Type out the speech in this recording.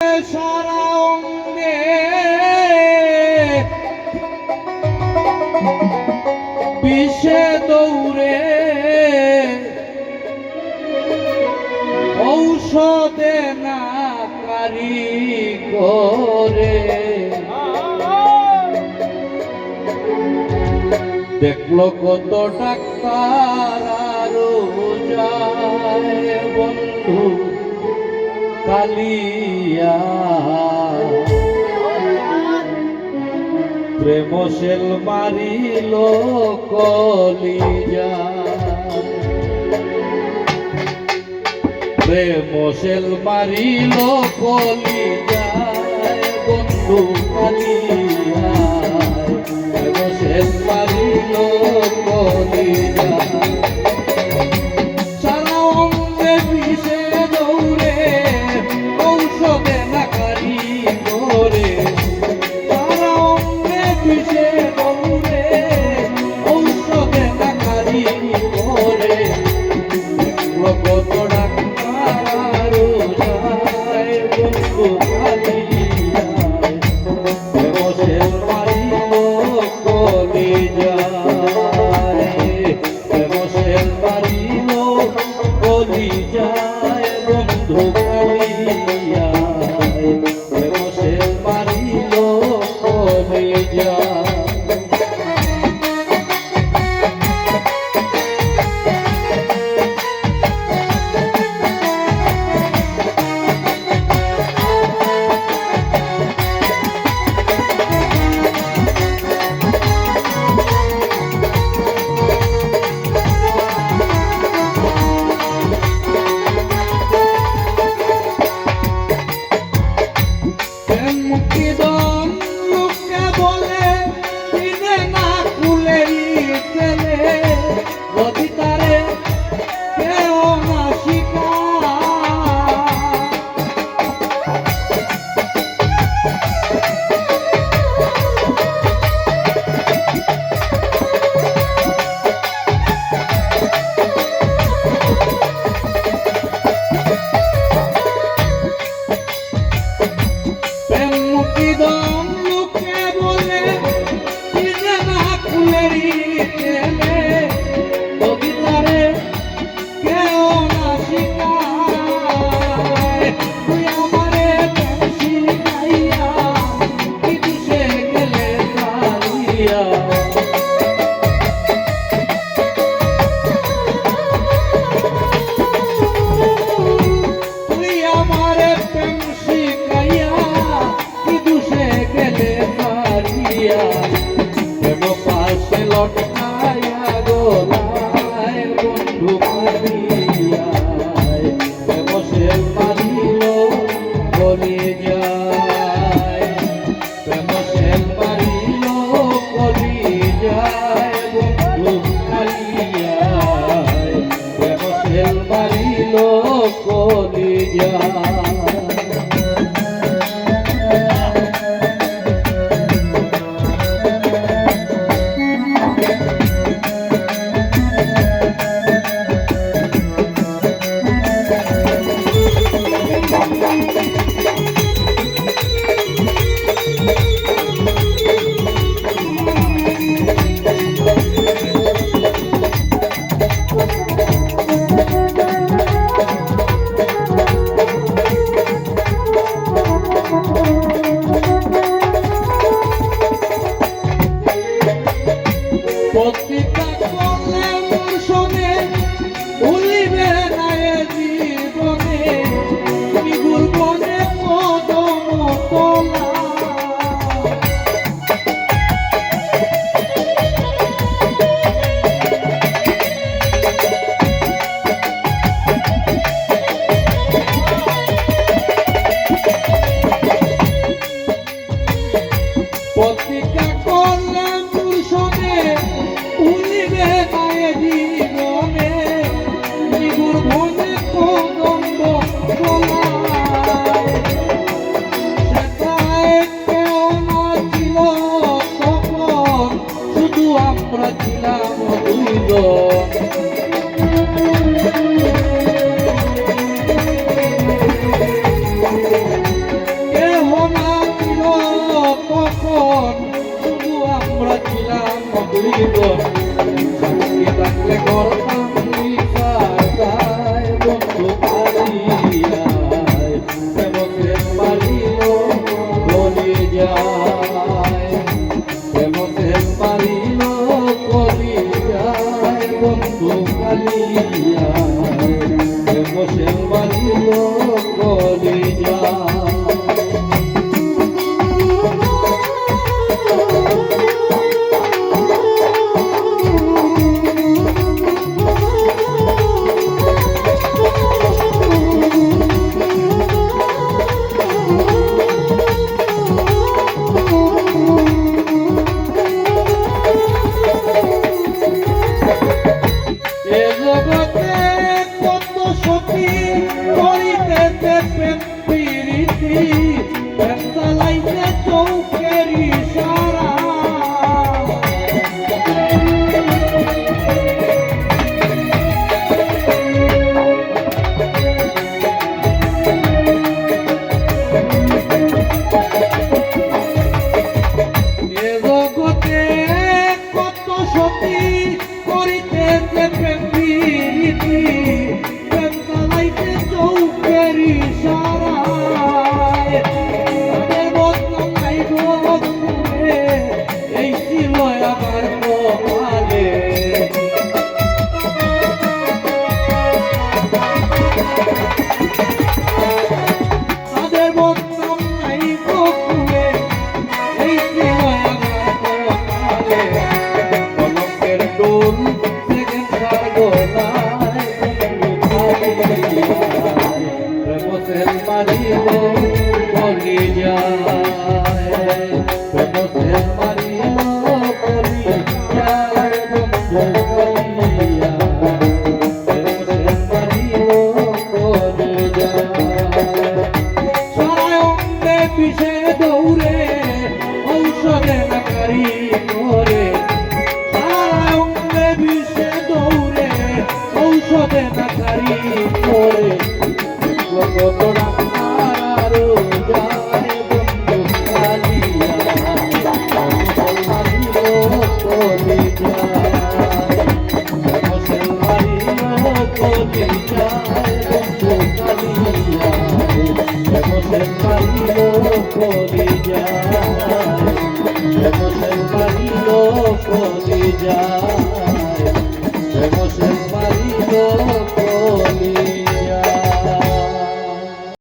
সারা অঙ্গে বিষে দৌড়ে ঔষধে না কারিগরে দেখলো কত ডাক্তার আরো যায় বন্ধু কালিয়া প্রেম সেল মারিল কলিজা প্রেম সেল মারিল কলিজা বন্ধু কালিয়া প্রেম সেল মারিল কলিজা চালাইতে চৌকের ইশারা এ জগতে কত সতী করিতেছে প্রেম প্রীতি প্রেম চালাইতে চৌকের ইশারায় তাদের বদনাম নাই গো শুনে এই ছিল আমার কপালে তাদের বদনাম নাই গো শুনে এই ছিল আমার কপালে কলঙ্কের ডোল থেকে ছাড়বো না প্রেমসেল মারিব বলি যায় প্রেমসেল মারিব বলি যায় বন্ধু বলিয়া প্রেমসেল মারিব বলি যায় সারায় অঙ্গে পিছে দৌড়ে ঔষধে নাকারি করে সারায় অঙ্গে পিছে দৌড়ে ঔষধে নাকারি করে কত ডাক্তার যায় বন্ধু কালিয়া মুসলমানির কলি যায় মুসলমানির কলি যায় বন্ধু কালিয়া মুসলমানির কলি যায়